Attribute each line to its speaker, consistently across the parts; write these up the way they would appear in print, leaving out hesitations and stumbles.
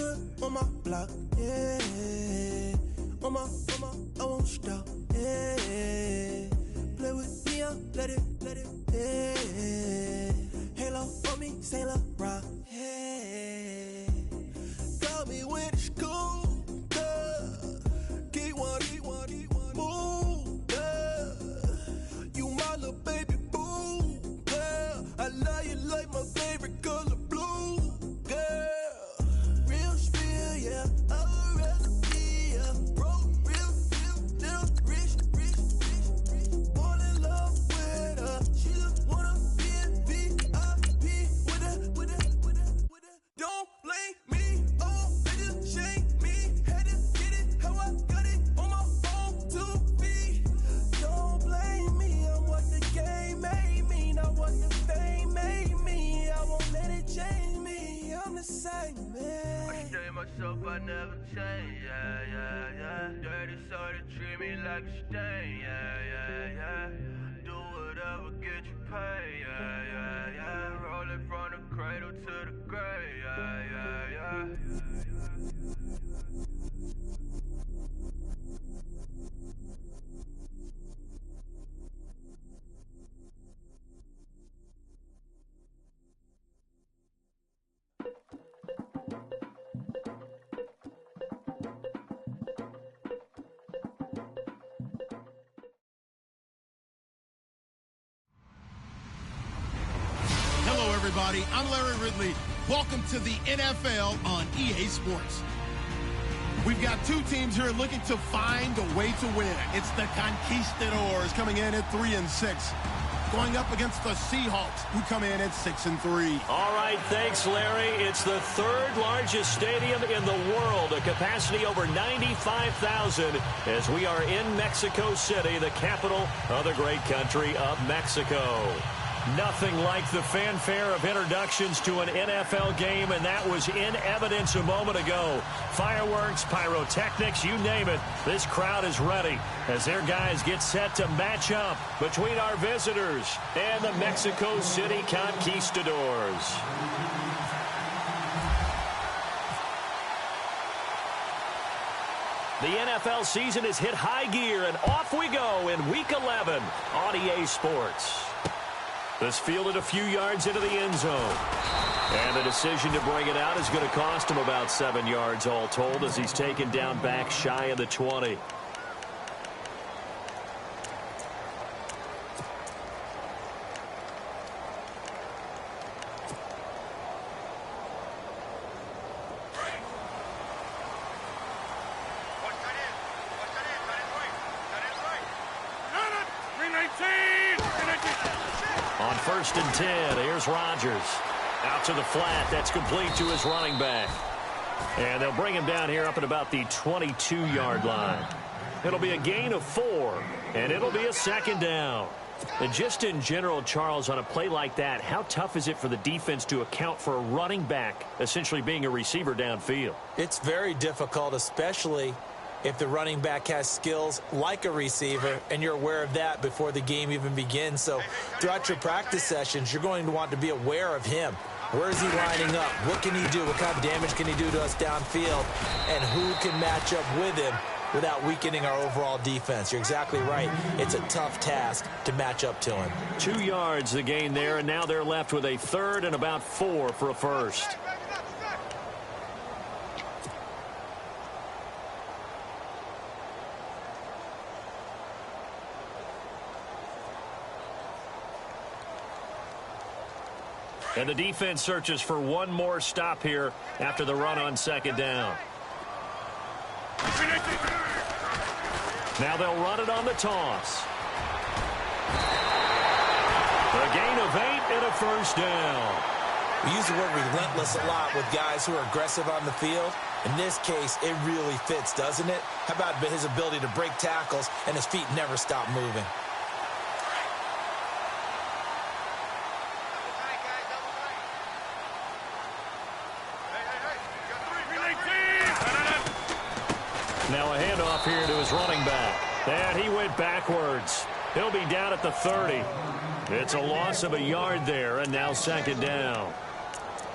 Speaker 1: hood, on my block, yeah. On my, I won't stop, yeah. Play with me, let it, yeah. Halo on me, Saint Laurent, yeah. Got me with school, keep one, move, yeah. You my little baby boo, girl. I love you like my favorite color blue, girl. Real spill, yeah. I'd rather be a broke, real, rich. Fall in love with her. She just wanna be in VIP with her. Don't blame me, oh, they just shame me. Had to get it how I got it on my own 2 feet. Don't blame me, I'm what the game made me, not what the fame made me. I won't let it change me, I'm the same man.
Speaker 2: I stay myself, I never change, yeah. Dirty soda, treat me like a stain, yeah. Do whatever, get you paid, yeah. Roll it from the cradle to the grave, yeah.
Speaker 3: Hello, everybody. I'm Larry Ridley. Welcome to the NFL on EA Sports. We've got two teams here looking to find a way to win. It's the Conquistadors coming in at 3-6, going up against the Seahawks, who come in at 6-3.
Speaker 4: All right, thanks, Larry. It's the third largest stadium in the world, a capacity over 95,000, as we are in Mexico City, the capital of the great country of Mexico. Nothing like the fanfare of introductions to an NFL game, and that was in evidence a moment ago. Fireworks, pyrotechnics, you name it. This crowd is ready as their guys get set to match up between our visitors and the Mexico City Conquistadors. The NFL season has hit high gear, and off we go in Week 11 on EA Sports. This fielded a few yards into the end zone. And the decision to bring it out is going to cost him about 7 yards all told, as he's taken down back shy of the 20. On 1st and 10, here's Rodgers. Out to the flat. That's complete to his running back. And they'll bring him down here up at about the 22-yard line. It'll be a gain of 4, and it'll be a 2nd down. And just in general, Charles, on a play like that, how tough is it for the defense to account for a running back essentially being a receiver downfield?
Speaker 5: It's very difficult, especially if the running back has skills like a receiver, and you're aware of that before the game even begins. So throughout your practice sessions, you're going to want to be aware of him. Where is he lining up? What can he do? What kind of damage can he do to us downfield? And who can match up with him without weakening our overall defense? You're exactly right. It's a tough task to match up to him.
Speaker 4: 2 yards the gain there, and now they're left with a 3rd and about 4 for a first. And the defense searches for one more stop here after the run on 2nd down. Now they'll run it on the toss. A gain of 8 and a 1st down.
Speaker 5: We use the word relentless a lot with guys who are aggressive on the field. In this case, it really fits, doesn't it? How about his ability to break tackles and his feet never stop moving?
Speaker 4: Now a handoff here to his running back. And he went backwards. He'll be down at the 30. It's a loss of a yard there, and now 2nd down.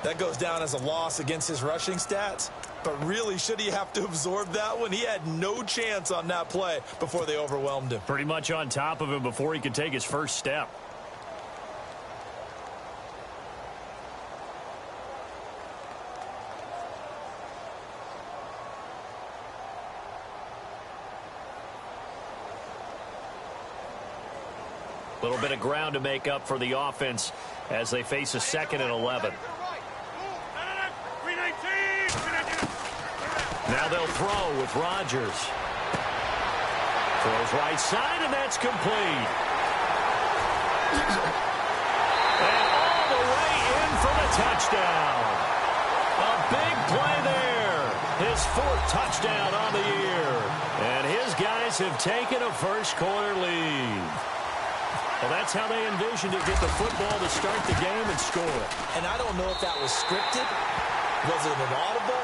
Speaker 5: That goes down as a loss against his rushing stats. But really, should he have to absorb that one? He had no chance on that play before they overwhelmed him.
Speaker 4: Pretty much on top of him before he could take his first step. A little bit of ground to make up for the offense as they face a 2nd and 11. Now they'll throw with Rodgers. Throws right side, and that's complete. And all the way in for the touchdown. A big play there. His 4th touchdown on the year. And his guys have taken a first-quarter lead. Well, that's how they envisioned it, get the football to start the game and score.
Speaker 5: And I don't know if that was scripted. Was it an audible?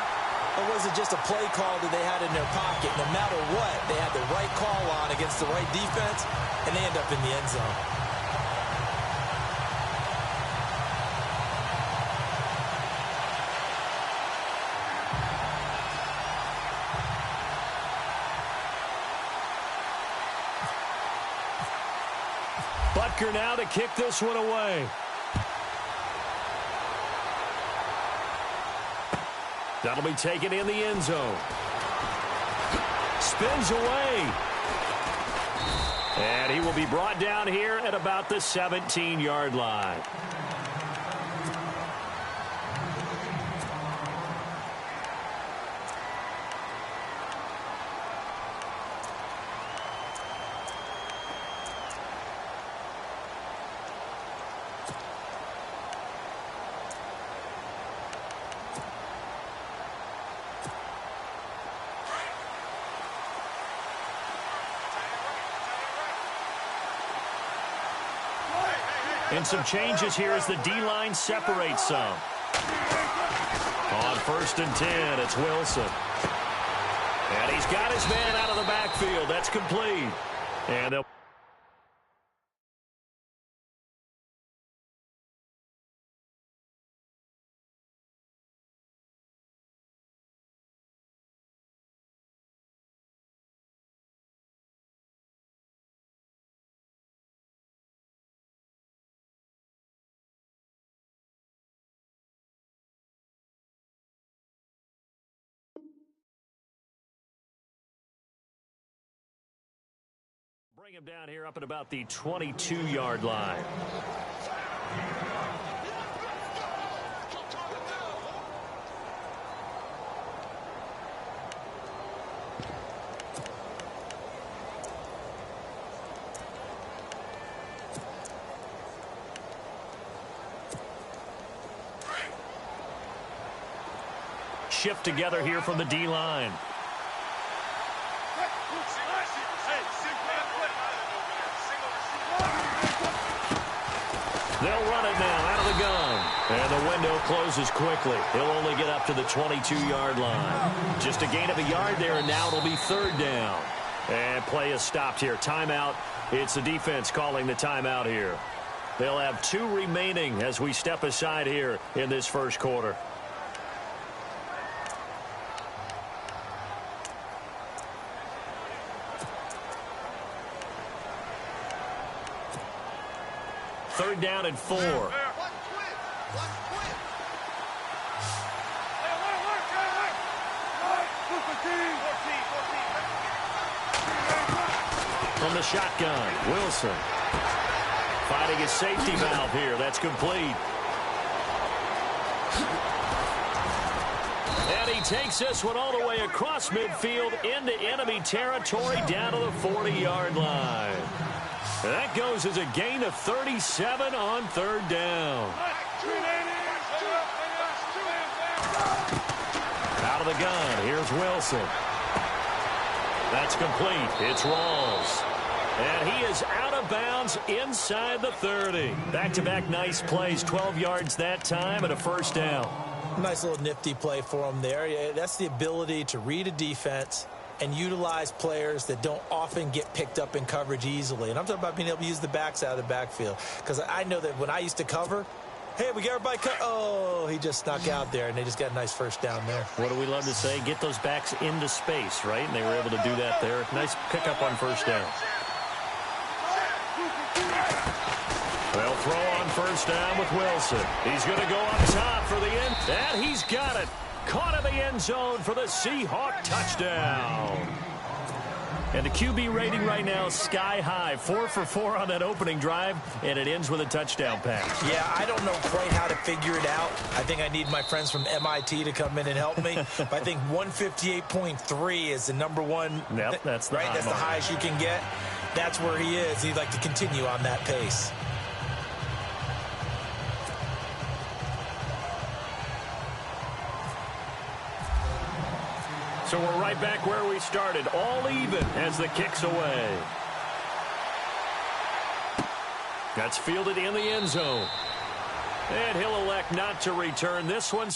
Speaker 5: Or was it just a play call that they had in their pocket? No matter what, they had the right call on against the right defense, and they end up in the end zone.
Speaker 4: Butker now to kick this one away. That'll be taken in the end zone. Spins away. And he will be brought down here at about the 17-yard line. And some changes here as the D-line separates some. On 1st and 10, it's Wilson. And he's got his man out of the backfield. That's complete. And they'll... Bring him down here up at about the 22-yard line. Shift together here from the D-line. They'll run it now out of the gun. And the window closes quickly. He'll only get up to the 22-yard line. Just a gain of a yard there, and now it'll be 3rd down. And play is stopped here. Timeout. It's the defense calling the timeout here. They'll have 2 remaining as we step aside here in this first quarter. Third down and 4. From the shotgun, Wilson. Finding his safety valve here. That's complete. And he takes this one all the way across midfield into enemy territory down to the 40-yard line. That goes as a gain of 37 on 3rd down. Out of the gun, here's Wilson. That's complete. It's Rawls. And he is out of bounds inside the 30. Back-to-back nice plays, 12 yards that time and a 1st down.
Speaker 5: Nice little nifty play for him there. That's the ability to read a defense and utilize players that don't often get picked up in coverage easily. And I'm talking about being able to use the backs out of the backfield. Because I know that when I used to cover, Hey, we got everybody cut. Oh, he just snuck out there, and they just got a nice first down there.
Speaker 4: What do we love to say? Get those backs into space, right? And they were able to do that there. Nice pickup on first down. They'll throw on first down with Wilson. He's going to go up top for the end. And he's got it. Caught in the end zone for the Seahawk touchdown. And the QB rating right now is sky high. 4 for 4 on that opening drive, and it ends with a touchdown pass.
Speaker 5: Yeah, I don't know quite how to figure it out. I think I need my friends from MIT to come in and help me. But I think 158.3 is the number one.
Speaker 4: Yep, that's the
Speaker 5: right. That's the highest you can get. That's where he is. He'd like to continue on that pace.
Speaker 4: So we're right back where we started, all even as the kick's away. That's fielded in the end zone. And he'll elect not to return this one.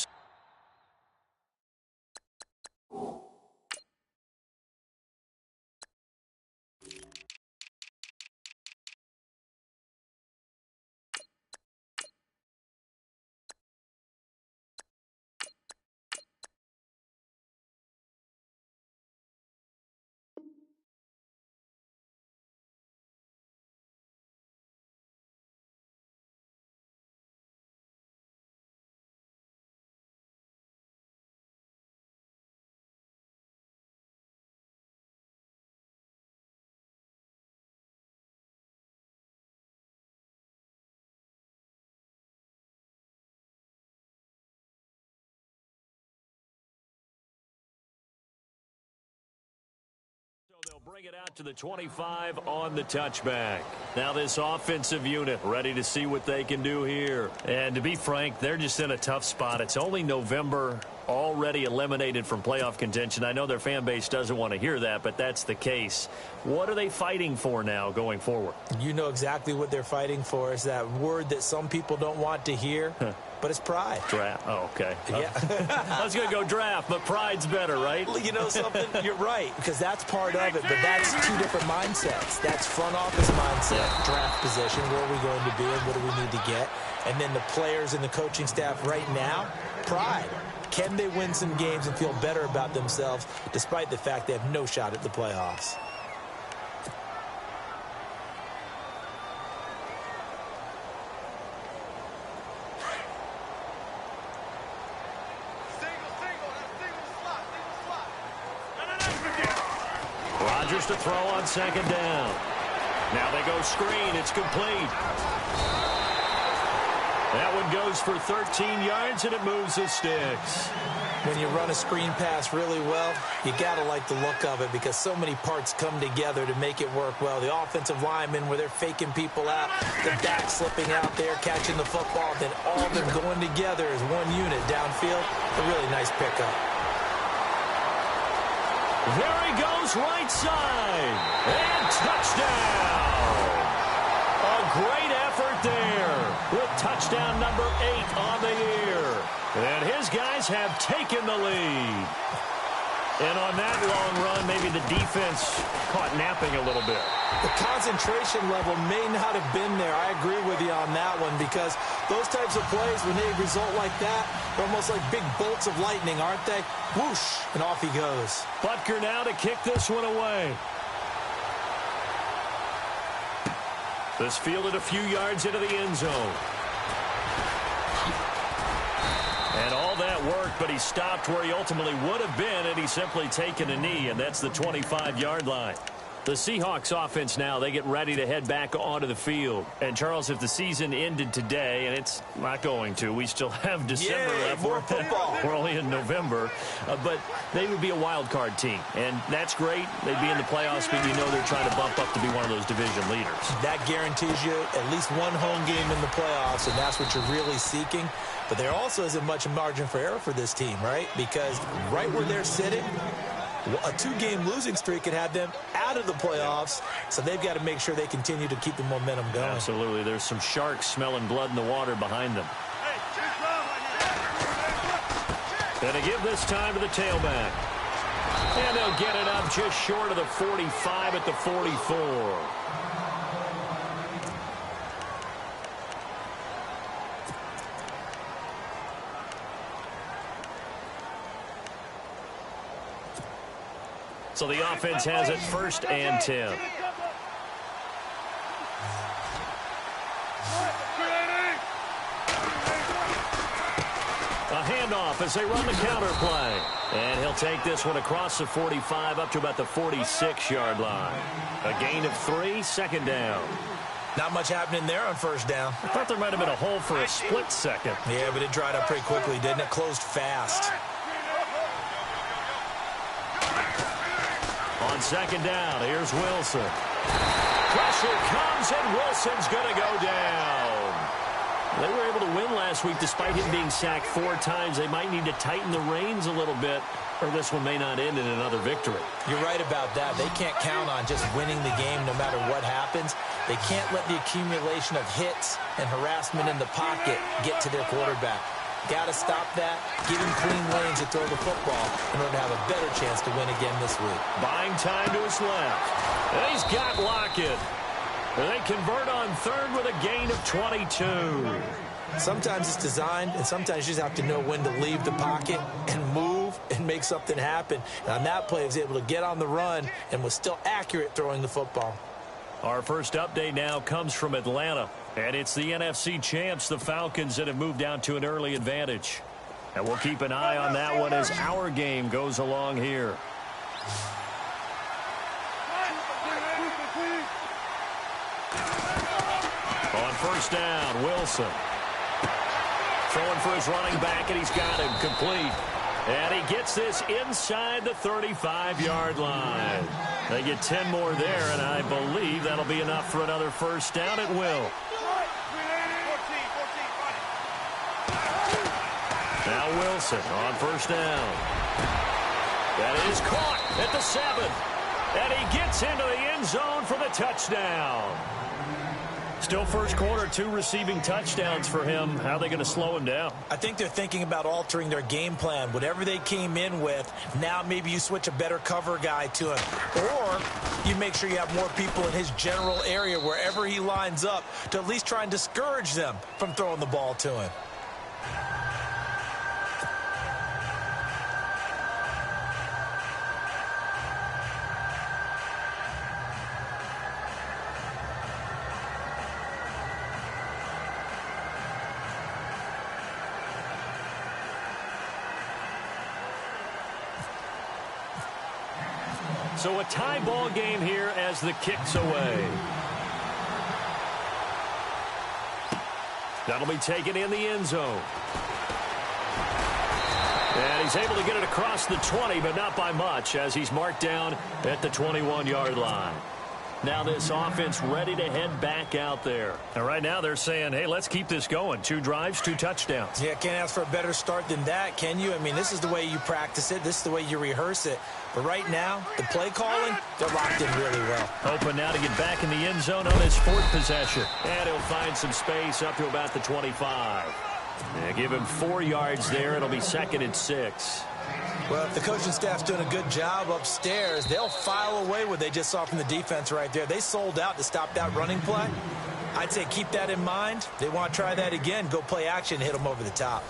Speaker 4: They'll bring it out to the 25 on the touchback. Now this offensive unit ready to see what they can do here. And to be frank, they're just in a tough spot. It's only November, already eliminated from playoff contention. I know their fan base doesn't want to hear that, but that's the case. What are they fighting for now going forward?
Speaker 5: You know exactly what they're fighting for. Is that word that some people don't want to hear. But it's pride.
Speaker 4: Draft. Oh, okay.
Speaker 5: Yeah.
Speaker 4: I was going to go draft, but pride's better, right?
Speaker 5: You know something? You're right, because that's part of it, but that's two different mindsets. That's front office mindset, draft position, where are we going to be and what do we need to get? And then the players and the coaching staff right now, pride. Can they win some games and feel better about themselves despite the fact they have no shot at the playoffs?
Speaker 4: Rodgers to throw on second down. Now they go screen. It's complete. That one goes for 13 yards, and it moves the sticks.
Speaker 5: When you run a screen pass really well, you got to like the look of it because so many parts come together to make it work well. The offensive linemen, where they're faking people out, the back slipping out there, catching the football, then all of them going together as one unit downfield. A really nice pickup.
Speaker 4: There he goes, right side. And touchdown. A great effort there with touchdown number 8 on the year. And his guys have taken the lead. And on that long run, maybe the defense caught napping a little bit.
Speaker 5: The concentration level may not have been there. I agree with you on that one because those types of plays, when they result like that, they're almost like big bolts of lightning, aren't they? Whoosh, and off he goes.
Speaker 4: Butker now to kick this one away. This fielded a few yards into the end zone. And all that worked, but he stopped where he ultimately would have been had he simply taken a knee, and that's the 25-yard line. The Seahawks offense now, they get ready to head back onto the field. And, Charles, if the season ended today, and it's not going to, we still have December left.
Speaker 5: More football.
Speaker 4: We're only in November. But they would be a wild card team. And that's great. They'd be in the playoffs, but you know they're trying to bump up to be one of those division leaders. That
Speaker 5: guarantees you at least one home game in the playoffs, and that's what you're really seeking. But there also isn't much margin for error for this team, right? Because right where they're sitting, a 2-game losing streak could have them out of the playoffs, so they've got to make sure they continue to keep the momentum going.
Speaker 4: Absolutely. There's some sharks smelling blood in the water behind them. And to give this time to the tailback. And they'll get it up just short of the 45 at the 44. So the offense has it 1st and 10. A handoff as they run the counter play. And he'll take this one across the 45 up to about the 46-yard line. A gain of 3, 2nd down.
Speaker 5: Not much happening there on 1st down.
Speaker 4: I thought there might have been a hole for a split second.
Speaker 5: Yeah, but it dried up pretty quickly, didn't it? Closed fast.
Speaker 4: On 2nd down, here's Wilson. Pressure comes, and Wilson's going to go down. They were able to win last week despite him being sacked 4 times. They might need to tighten the reins a little bit, or this one may not end in another victory.
Speaker 5: You're right about that. They can't count on just winning the game no matter what happens. They can't let the accumulation of hits and harassment in the pocket get to their quarterback. Got to stop that, give him clean lanes to throw the football in order to have a better chance to win again this week.
Speaker 4: Buying time to his left. And he's got Lockett. And they convert on 3rd with a gain of 22.
Speaker 5: Sometimes it's designed, and sometimes you just have to know when to leave the pocket and move and make something happen. And on that play, he was able to get on the run and was still accurate throwing the football.
Speaker 4: Our first update now comes from Atlanta. And it's the NFC champs, the Falcons, that have moved down to an early advantage. And we'll keep an eye on that one as our game goes along here. On 1st down, Wilson. Throwing for his running back, and he's got him complete. And he gets this inside the 35-yard line. They get 10 more there, and I believe that'll be enough for another 1st down. It will. Now Wilson on 1st down. That is caught at the 7. And he gets into the end zone for the touchdown. Still 1st quarter, 2 receiving touchdowns for him. How are they going to slow him down?
Speaker 5: I think they're thinking about altering their game plan. Whatever they came in with, now maybe you switch a better cover guy to him. Or you make sure you have more people in his general area wherever he lines up to at least try and discourage them from throwing the ball to him.
Speaker 4: So a tie ball game here as the kick's away. That'll be taken in the end zone. And he's able to get it across the 20, but not by much, as he's marked down at the 21-yard line. Now this offense ready to head back out there. And right now they're saying, hey, let's keep this going. 2 drives, 2 touchdowns.
Speaker 5: Yeah, can't ask for a better start than that, can you? I mean, this is the way you practice it. This is the way you rehearse it. But right now, the play calling, they're locked in really well.
Speaker 4: Hoping now to get back in the end zone on his 4th possession. And he'll find some space up to about the 25. Yeah, give him 4 yards there. It'll be 2nd and 6.
Speaker 5: Well, if the coaching staff's doing a good job upstairs, they'll file away what they just saw from the defense right there. They sold out to stop that running play. I'd say keep that in mind. They want to try that again. Go play action, hit them over the top.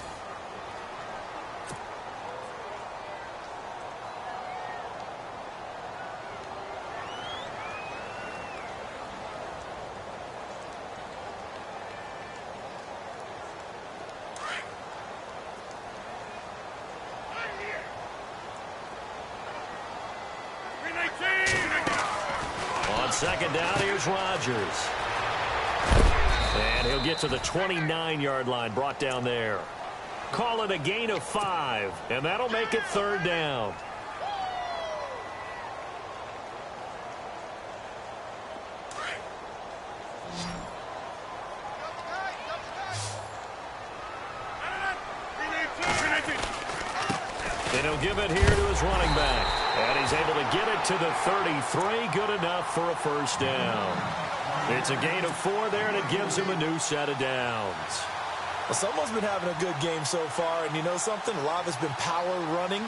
Speaker 4: On 2nd down, here's Rodgers. And he'll get to the 29-yard line, brought down there. Call it a gain of 5, and that'll make it 3rd down. And he'll give it here to his running back. And he's able to get it to the 33. Good enough for a 1st down. It's a gain of 4 there, and it gives him a new set of downs.
Speaker 5: Well, someone's been having a good game so far, and you know something? A lot of it's been power running.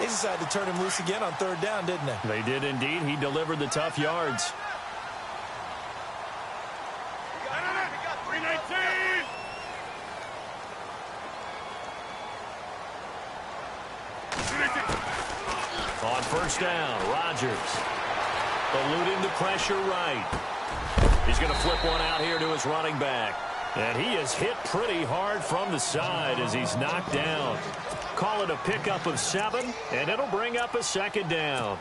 Speaker 5: They decided to turn him loose again on 3rd down, didn't they?
Speaker 4: They did indeed. He delivered the tough yards. On first down, Rodgers eluding the pressure right. He's going to flip one out here to his running back. And he is hit pretty hard from the side as he's knocked down. Call it a pickup of 7, and it'll bring up a second down.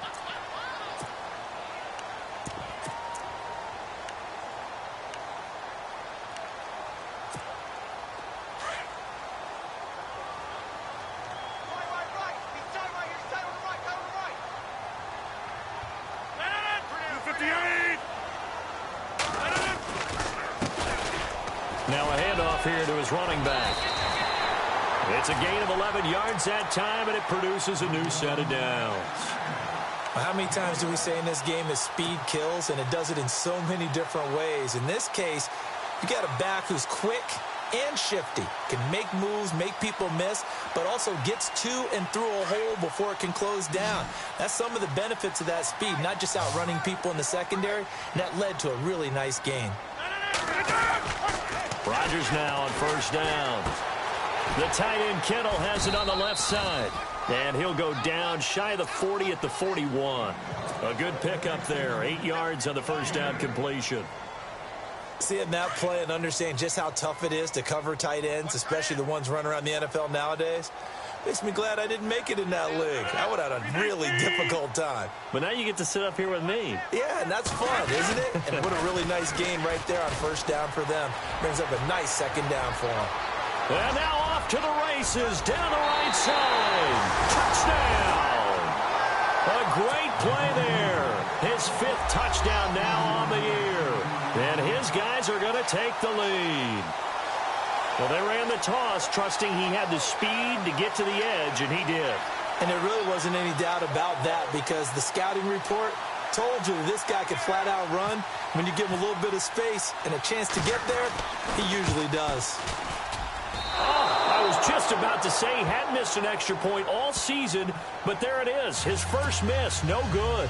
Speaker 4: Now a handoff here to his running back. It's a gain of 11 yards that time, and it produces a new set of downs.
Speaker 5: Well, how many times do we say in this game that speed kills, and it does it in so many different ways? In this case, you got a back who's quick and shifty, can make moves, make people miss, but also gets to and through a hole before it can close down. That's some of the benefits of that speed, not just outrunning people in the secondary, and that led to a really nice gain.
Speaker 4: Rodgers now on first down. The tight end Kittle has it on the left side. And he'll go down shy of the 40 at the 41. A good pickup there. 8 yards on the first down completion.
Speaker 5: Seeing that play and understanding just how tough it is to cover tight ends, especially the ones running around the NFL nowadays, makes me glad I didn't make it in that league. I would have had a really difficult time.
Speaker 4: But now you get to sit up here with me.
Speaker 5: Yeah, and that's fun, isn't it? And what a really nice gain right there on first down for them. Brings up a nice second down for them.
Speaker 4: And now off to the races down the right side. Touchdown. A great play there. His 5th touchdown now on the year. And his guys are going to take the lead. Well, they ran the toss, trusting he had the speed to get to the edge, and he did.
Speaker 5: And there really wasn't any doubt about that because the scouting report told you that this guy could flat out run. When you give him a little bit of space and a chance to get there, he usually does.
Speaker 4: I was just about to say he hadn't missed an extra point all season, but there it is. His first miss, no good.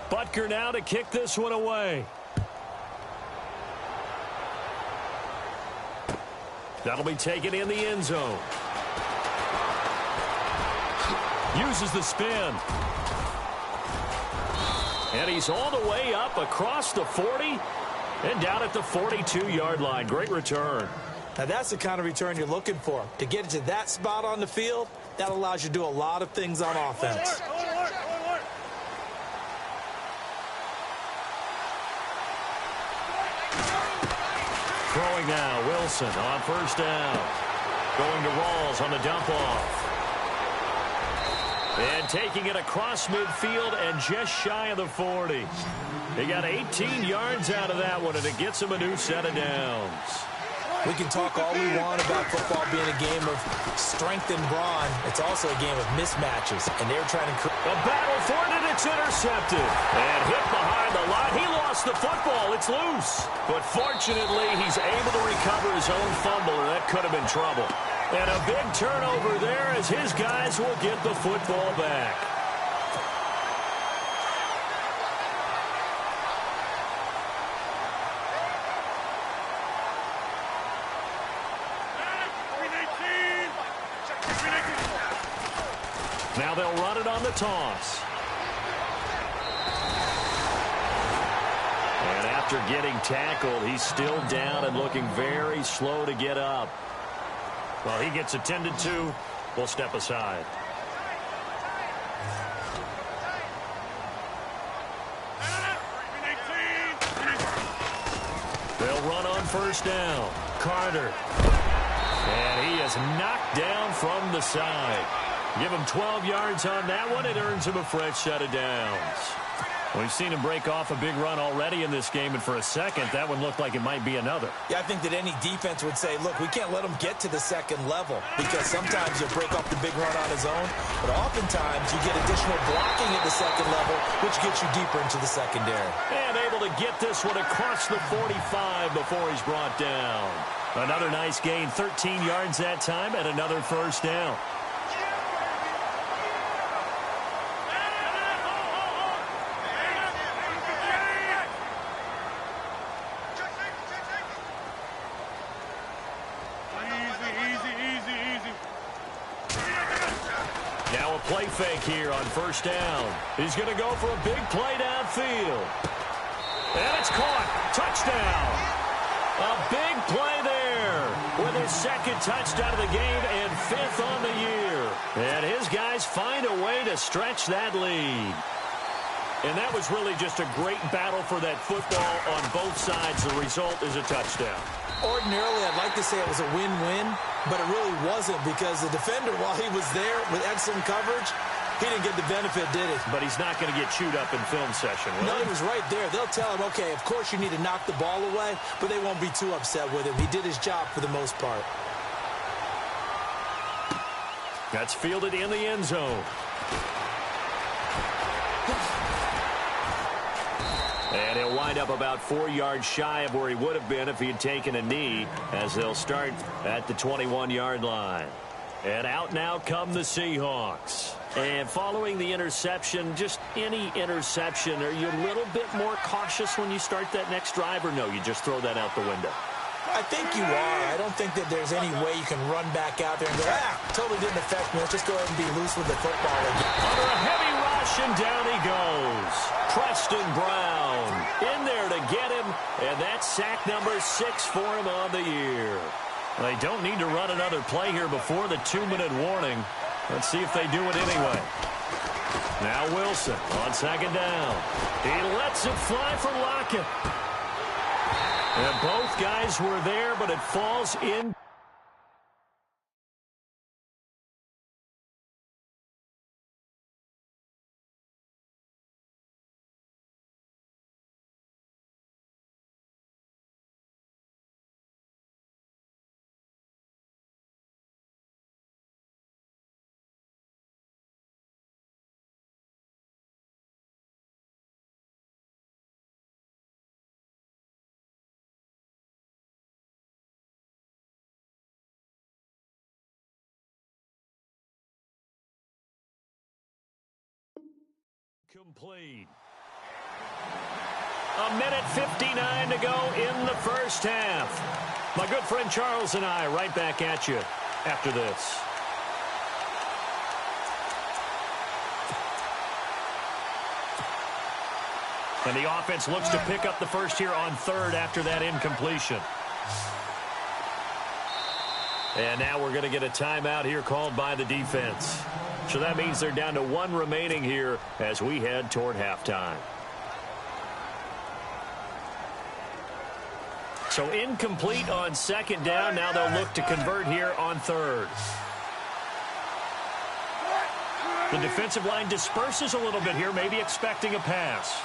Speaker 4: Butker now to kick this one away. That'll be taken in the end zone. Uses the spin. And he's all the way up across the 40 and down at the 42-yard line. Great return.
Speaker 5: Now that's the kind of return you're looking for. To get it to that spot on the field, that allows you to do a lot of things on offense.
Speaker 4: Throwing now, Wilson on first down. Going to Rawls on the dump-off. And taking it across midfield and just shy of the 40. They got 18 yards out of that one, and it gets them a new set of downs.
Speaker 5: We can talk all we want about football being a game of strength and brawn. It's also a game of mismatches, and they're trying to create
Speaker 4: a battle for it, and it's intercepted. And hit behind the line. He lost the football. It's loose. But fortunately, he's able to recover his own fumble, or that could have been trouble. And a big turnover there as his guys will get the football back. Now they'll run it on the toss. And after getting tackled, he's still down and looking very slow to get up. Well, he gets attended to. We'll step aside. They'll run on first down. Carter. And he is knocked down from the side. Give him 12 yards on that one. It earns him a fresh set of downs. We've seen him break off a big run already in this game, and for a second, that one looked like it might be another.
Speaker 5: Yeah, I think that any defense would say, look, we can't let him get to the second level because sometimes he'll break off the big run on his own, but oftentimes you get additional blocking at the second level, which gets you deeper into the secondary.
Speaker 4: And able to get this one across the 45 before he's brought down. Another nice gain, 13 yards that time, and another first down. play fake here on first down. He's going to go for a big play downfield. And it's caught. Touchdown. A big play there with his second touchdown of the game and 5th on the year. And his guys find a way to stretch that lead. And that was really just a great battle for that football on both sides. The result is a touchdown.
Speaker 5: Ordinarily, I'd like to say it was a win-win, but it really wasn't because the defender, while he was there with excellent coverage, he didn't get the benefit, did he?
Speaker 4: But he's not going to get chewed up in film session, will
Speaker 5: No,
Speaker 4: he?
Speaker 5: he was right there. They'll tell him, okay, of course you need to knock the ball away, but they won't be too upset with him. He did his job for the most part.
Speaker 4: That's fielded in the end zone. And he'll wind up about 4 yards shy of where he would have been if he had taken a knee, as they'll start at the 21-yard line. And out now come the Seahawks. And following the interception, just any interception, are you a little bit more cautious when you start that next drive, or no, you just throw that out the window?
Speaker 5: I think you are. I don't think that there's any way you can run back out there and go, totally didn't affect me. Let's just go ahead and be loose with the football again.
Speaker 4: Under a heavy rush, and down he goes. Preston Brown in there to get him, and that's sack number 6 for him on the year. They don't need to run another play here before the 2-minute warning. Let's see if they do it anyway. Now Wilson on second down. He lets it fly for Lockett. And both guys were there, but it falls in. Complete. 1:59 to go in the first half. My good friend Charles and I right back at you after this. And the offense looks to pick up the first here on third after that incompletion. And now we're going to get a timeout here called by the defense. So that means they're down to 1 remaining here as we head toward halftime. So incomplete on second down. Now they'll look to convert here on third. The defensive line disperses a little bit here, maybe expecting a pass.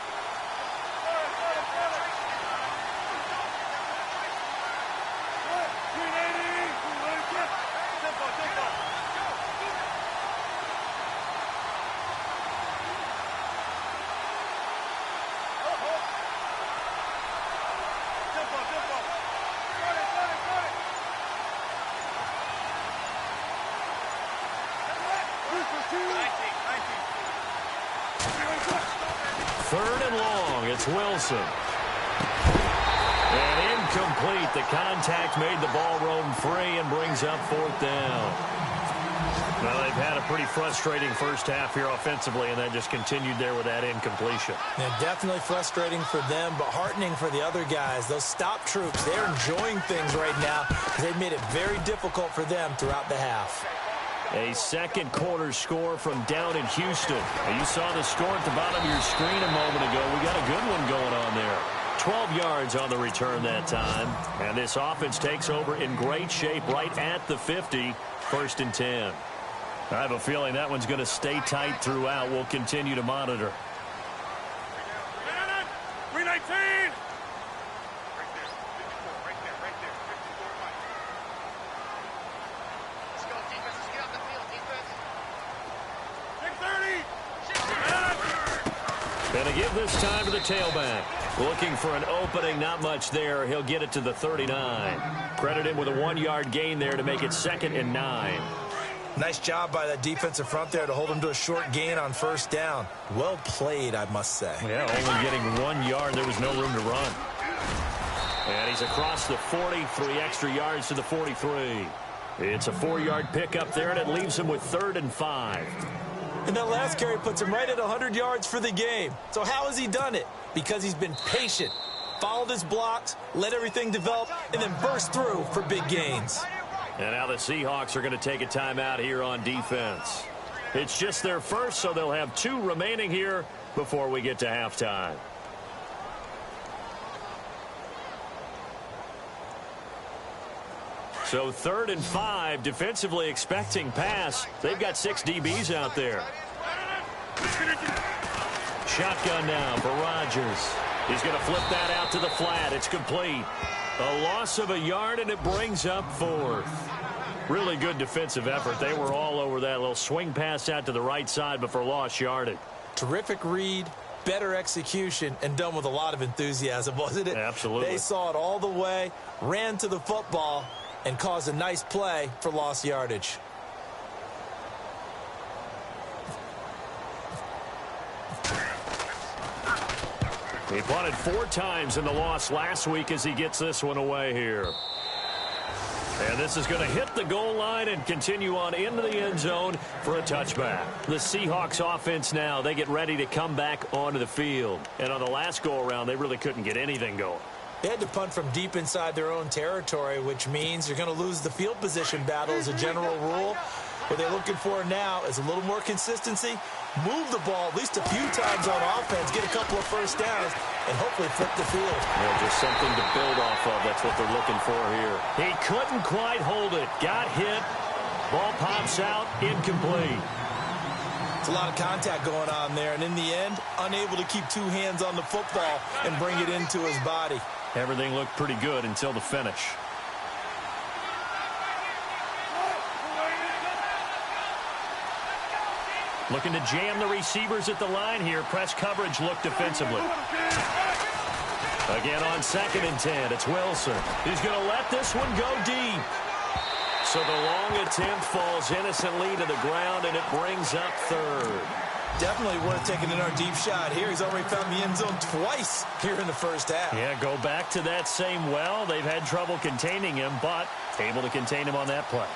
Speaker 4: Third and long, it's Wilson. And incomplete. The contact made the ball roam free and brings up 4th down. Well, they've had a pretty frustrating first half here offensively, and that just continued there with that incompletion.
Speaker 5: Yeah, definitely frustrating for them, but heartening for the other guys. Those stop troops, they're enjoying things right now because they've made it very difficult for them throughout the half.
Speaker 4: A second quarter score from down in Houston. And you saw the score at the bottom of your screen a moment ago. We got a good one going on there. 12 yards on the return that time. And this offense takes over in great shape right at the 50. 1st and 10. I have a feeling that one's going to stay tight throughout. We'll continue to monitor.
Speaker 6: 319!
Speaker 4: And to give this time to the tailback. Looking for an opening, not much there. He'll get it to the 39. Credit him with a 1-yard gain there to make it 2nd and 9.
Speaker 5: Nice job by that defensive front there to hold him to a short gain on 1st down. Well played, I must say.
Speaker 4: Yeah, only getting 1 yard. There was no room to run. And he's across the 40, 3 extra yards to the 43. It's a 4-yard pickup there, and it leaves him with 3rd and 5.
Speaker 5: And that last carry puts him right at 100 yards for the game. So how has he done it? Because he's been patient, followed his blocks, let everything develop, and then burst through for big gains.
Speaker 4: And now the Seahawks are going to take a timeout here on defense. It's just their first, so they'll have 2 remaining here before we get to halftime. So 3rd and 5, defensively expecting pass. They've got 6 DBs out there. Shotgun now for Rodgers. He's going to flip that out to the flat. It's complete. A loss of a yard, and it brings up 4th. Really good defensive effort. They were all over that little swing pass out to the right side before lost yardage.
Speaker 5: Terrific read, better execution, and done with a lot of enthusiasm, wasn't it?
Speaker 4: Absolutely.
Speaker 5: They saw it all the way, ran to the football, and caused a nice play for lost yardage.
Speaker 4: He punted 4 times in the loss last week as he gets this one away here. And this is going to hit the goal line and continue on into the end zone for a touchback. The Seahawks offense now, they get ready to come back onto the field. And on the last go-around, they really couldn't get anything going.
Speaker 5: They had to punt from deep inside their own territory, which means you're going to lose the field position battle as a general rule. What they're looking for now is a little more consistency, move the ball at least a few times on offense, get a couple of first downs, and hopefully flip the field.
Speaker 4: Yeah, just something to build off of. That's what they're looking for here. He couldn't quite hold it. Got hit. Ball pops out. Incomplete.
Speaker 5: It's a lot of contact going on there, and in the end, unable to keep 2 hands on the football and bring it into his body.
Speaker 4: Everything looked pretty good until the finish. Looking to jam the receivers at the line here. Press coverage look defensively. Again on 2nd and 10. It's Wilson. He's going to let this one go deep. So the long attempt falls innocently to the ground, and it brings up 3rd.
Speaker 5: Definitely worth taking in our deep shot here. He's already found the end zone twice here in the first half.
Speaker 4: Yeah, go back to that same well. They've had trouble containing him, but able to contain him on that play.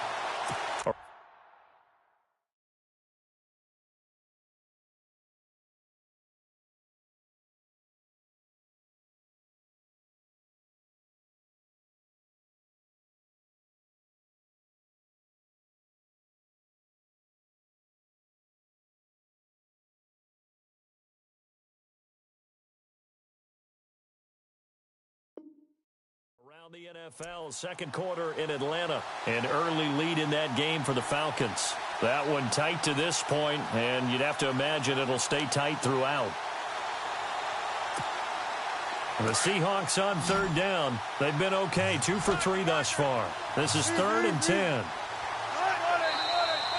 Speaker 4: Around the NFL, 2nd quarter in Atlanta. An early lead in that game for the Falcons. That one tight to this point, and you'd have to imagine it'll stay tight throughout. The Seahawks on 3rd down. They've been okay, 2 for 3 thus far. This is 3rd and 10.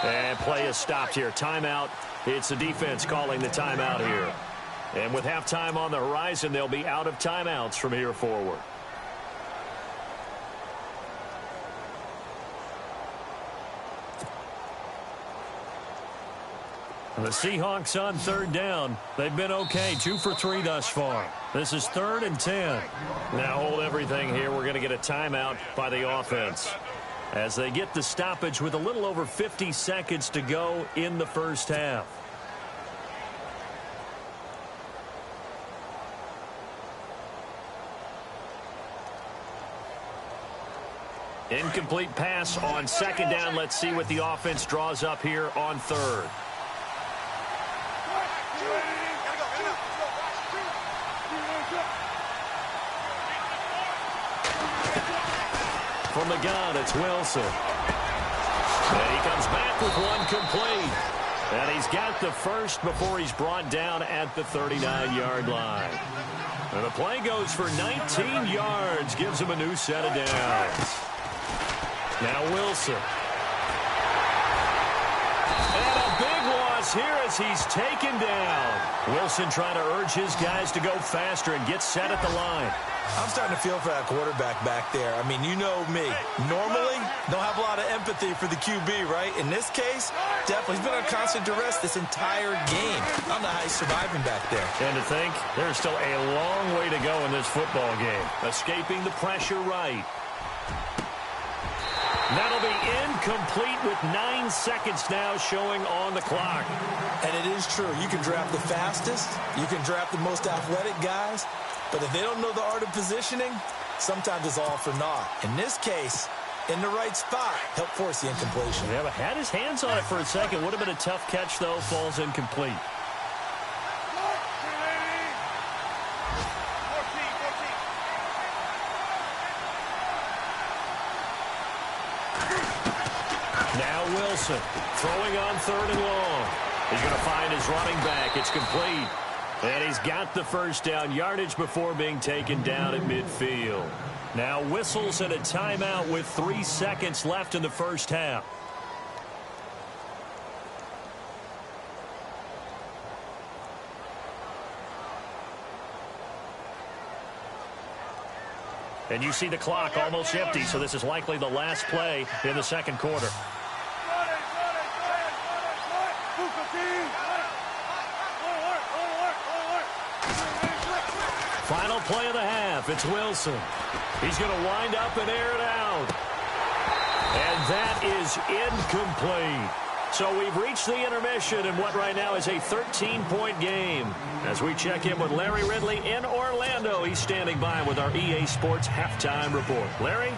Speaker 4: And play is stopped here. Timeout. It's the defense calling the timeout here. And with halftime on the horizon, they'll be out of timeouts from here forward. The Seahawks on 3rd down. They've been okay, 2 for 3 thus far. This is 3rd and 10. Now hold everything here. We're going to get a timeout by the offense as they get the stoppage with a little over 50 seconds to go in the first half. Incomplete pass on 2nd down. Let's see what the offense draws up here on 3rd. From the gun, it's Wilson. And he comes back with one complete. And he's got the first before he's brought down at the 39-yard line. And the play goes for 19 yards, gives him a new set of downs. Now Wilson. And a big loss here as he's taken down. Wilson trying to urge his guys to go faster and get set at the line.
Speaker 5: I'm starting to feel for that quarterback back there. I mean, you know me. Normally, don't have a lot of empathy for the QB, right? In this case, definitely. He's been on constant duress this entire game. I don't know how he's surviving back there.
Speaker 4: And to think, there's still a long way to go in this football game. Escaping the pressure right. That'll be incomplete with 9 seconds now showing on the clock.
Speaker 5: And it is true. You can draft the fastest. You can draft the most athletic guys. But if they don't know the art of positioning, sometimes it's all for naught. In this case, in the right spot, help force the incompletion.
Speaker 4: Yeah, but had his hands on it for a second. Would have been a tough catch, though. Falls incomplete. Now Wilson throwing on 3rd and long. He's going to find his running back. It's complete. And he's got the first down yardage before being taken down at midfield. Now whistles and a timeout with 3 seconds left in the first half. And you see the clock almost empty, so this is likely the last play in the second quarter. Final play of the half. It's Wilson. He's going to wind up and air it out. And that is incomplete. So we've reached the intermission in what right now is a 13-point game. As we check in with Larry Ridley in Orlando, he's standing by with our EA Sports halftime report. Larry?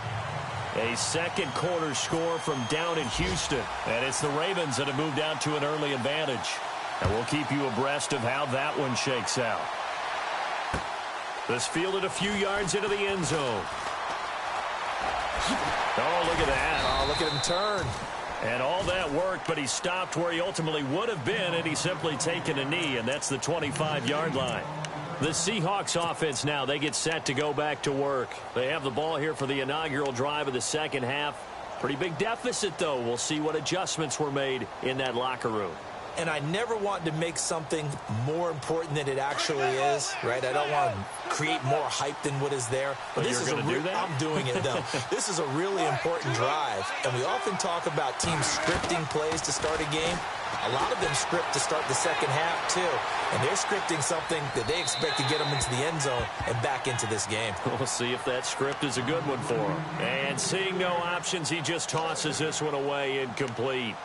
Speaker 4: A second quarter score from down in Houston. And it's the Ravens that have moved out to an early advantage. And we'll keep you abreast of how that one shakes out. This fielded a few yards into the end zone. Oh, look at that.
Speaker 5: Oh, look at him turn.
Speaker 4: And all that work, but he stopped where he ultimately would have been, and he's simply taken a knee, and that's the 25-yard line. The Seahawks offense now, they get set to go back to work. They have the ball here for the inaugural drive of the second half. Pretty big deficit, though. We'll see what adjustments were made in that locker room.
Speaker 5: And I never want to make something more important than it actually is, right? I don't want to create more hype than what is there.
Speaker 4: But
Speaker 5: this is
Speaker 4: you're going to do that?
Speaker 5: I'm doing it, though. This is a really important drive. And we often talk about teams scripting plays to start a game. A lot of them script to start the second half, too. And they're scripting something that they expect to get them into the end zone and back into this game.
Speaker 4: We'll see if that script is a good one for him. And seeing no options, he just tosses this one away incomplete.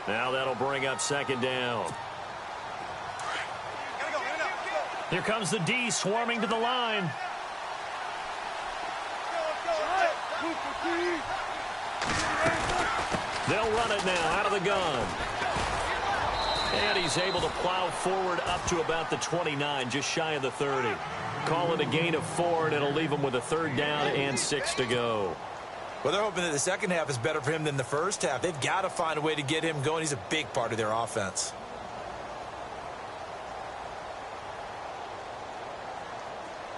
Speaker 4: Now that'll bring up second down. Here comes the D swarming to the line. They'll run it now out of the gun. And he's able to plow forward up to about the 29, just shy of the 30. Call it a gain of 4, and it'll leave him with a 3rd down and 6 to go.
Speaker 5: Well, they're hoping that the second half is better for him than the first half. They've got to find a way to get him going. He's a big part of their offense.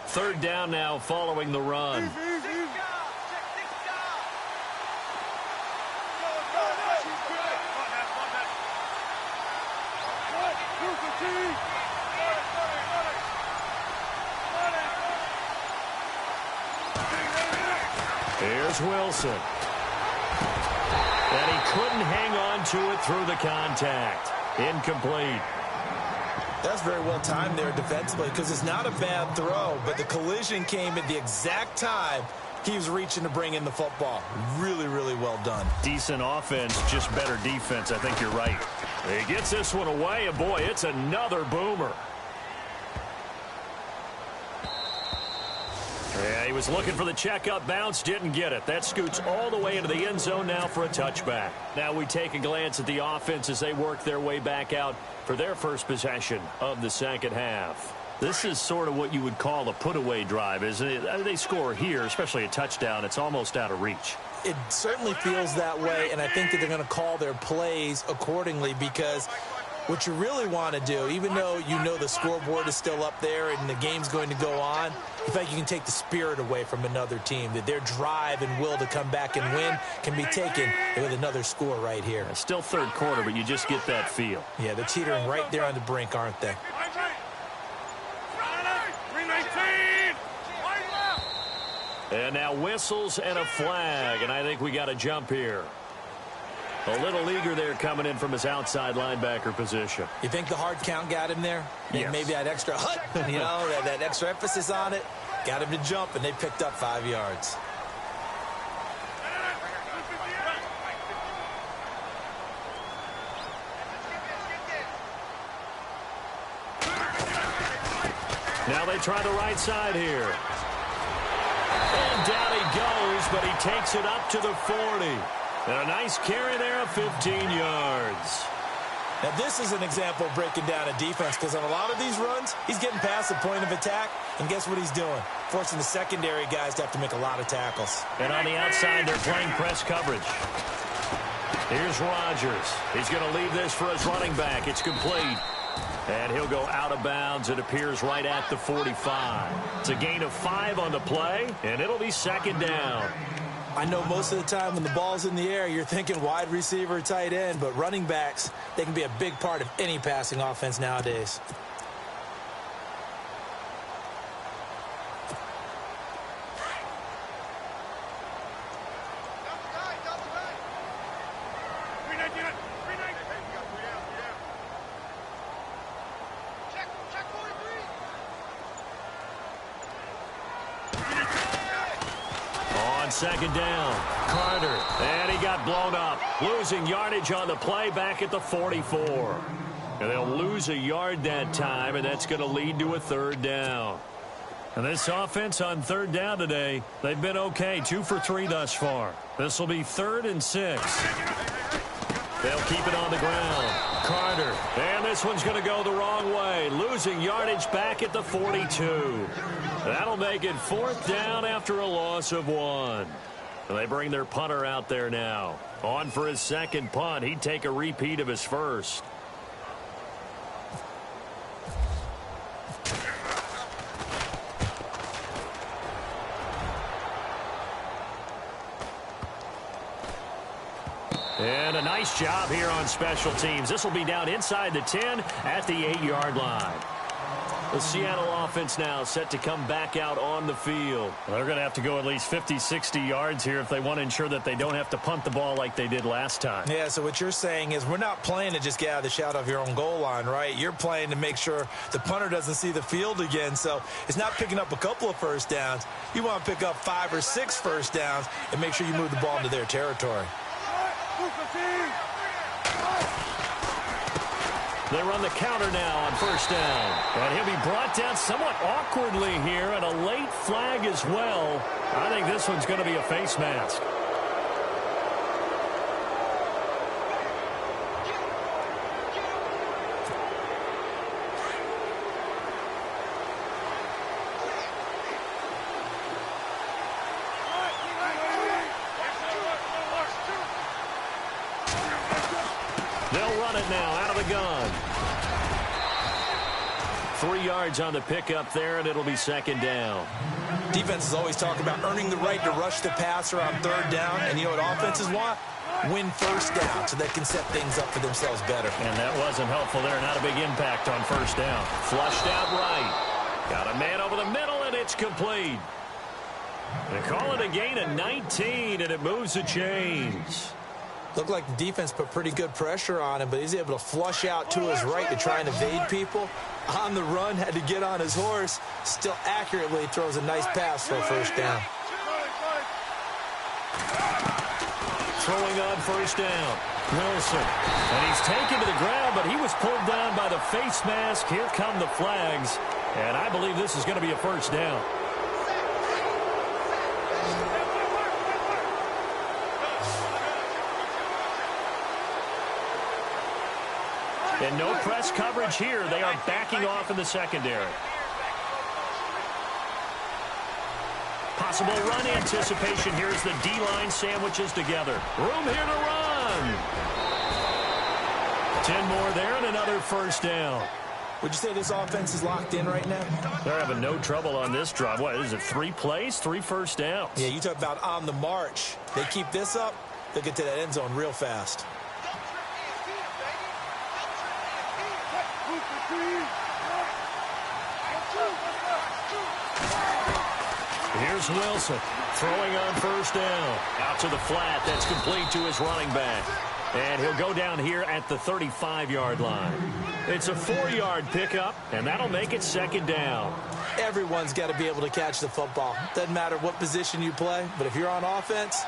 Speaker 4: Third down now following the run. Here's Wilson. And he couldn't hang on to it through the contact. Incomplete.
Speaker 5: That's very well timed there defensively because it's not a bad throw, but the collision came at the exact time he was reaching to bring in the football. Really, really well done.
Speaker 4: Decent offense, just better defense. I think you're right. He gets this one away, and boy, it's another boomer. Yeah, he was looking for the checkup bounce, didn't get it. That scoots all the way into the end zone now for a touchback. Now we take a glance at the offense as they work their way back out for their first possession of the second half. This is sort of what you would call a put-away drive, isn't it? They score here, especially a touchdown. It's almost out of reach.
Speaker 5: It certainly feels that way, and I think that they're going to call their plays accordingly because what you really want to do, even though you know the scoreboard is still up there and the game's going to go on, I think you can take the spirit away from another team, that their drive and will to come back and win can be taken with another score right here.
Speaker 4: It's still third quarter, but you just get that feel.
Speaker 5: Yeah, they're teetering right there on the brink, aren't they?
Speaker 4: And now whistles and a flag, and I think we got a jump here. A little eager there coming in from his outside linebacker position.
Speaker 5: You think the hard count got him there?
Speaker 4: Yes.
Speaker 5: Maybe that extra hut, you know, that extra emphasis on it, got him to jump, and they picked up 5 yards.
Speaker 4: Now they try the right side here. And down he goes, but he takes it up to the 40. And a nice carry there of 15 yards.
Speaker 5: Now, this is an example of breaking down a defense, because on a lot of these runs, he's getting past the point of attack, and guess what he's doing? Forcing the secondary guys to have to make a lot of tackles.
Speaker 4: And on the outside, they're playing press coverage. Here's Rodgers. He's going to leave this for his running back. It's complete. And he'll go out of bounds. It appears right at the 45. It's a gain of 5 on the play, and it'll be second down.
Speaker 5: I know most of the time when the ball's in the air, you're thinking wide receiver, tight end, but running backs, they can be a big part of any passing offense nowadays.
Speaker 4: Second down. Carter. And he got blown up. Losing yardage on the play back at the 44. And they'll lose a yard that time, and that's going to lead to a third down. And this offense on third down today, they've been okay. 2 for 3 thus far. This will be 3rd and 6. They'll keep it on the ground. Carter. And this one's going to go the wrong way. Losing yardage back at the 42. That'll make it 4th down after a loss of 1. And they bring their punter out there now. On for his second punt. He'd take a repeat of his first. And a nice job here on special teams. This will be down inside the 10 at the 8-yard line. The Seattle offense now set to come back out on the field. Well, they're going to have to go at least 50, 60 yards here if they want to ensure that they don't have to punt the ball like they did last time.
Speaker 5: Yeah, so what you're saying is we're not playing to just get out of the shadow of your own goal line, right? You're playing to make sure the punter doesn't see the field again. So it's not picking up a couple of first downs. You want to pick up 5 or 6 first downs and make sure you move the ball into their territory.
Speaker 4: They run the counter now on first down. And he'll be brought down somewhat awkwardly here, and a late flag as well. I think this one's going to be a face mask. They'll run it now out of the gun. 3 yards on the pickup there, and it'll be second down.
Speaker 5: Defenses always talk about earning the right to rush the passer on third down, and you know what offenses want? Win first down so they can set things up for themselves better.
Speaker 4: And that wasn't helpful there. Not a big impact on first down. Flushed out right. Got a man over the middle, and it's complete. They call it a gain of 19, and it moves the chains.
Speaker 5: Looked like the defense put pretty good pressure on him, but he's able to flush out to his right to try and evade people. On the run, had to get on his horse. Still accurately throws a nice pass for a first down.
Speaker 4: Throwing on first down. Wilson. And he's taken to the ground, but he was pulled down by the face mask. Here come the flags. And I believe this is going to be a first down. And no press coverage here. They are backing off in the secondary. Possible run anticipation. Here's the D-line sandwiches together. Room here to run. 10 more there and another first down.
Speaker 5: Would you say this offense is locked in right now?
Speaker 4: They're having no trouble on this drive. What is it, 3 plays, 3 first downs?
Speaker 5: Yeah, you talk about on the march. They keep this up, they'll get to that end zone real fast.
Speaker 4: Here's Wilson throwing on first down. Out to the flat. That's complete to his running back. And he'll go down here at the 35-yard line. It's a 4-yard pickup, and that'll make it second down.
Speaker 5: Everyone's got to be able to catch the football. Doesn't matter what position you play, but if you're on offense,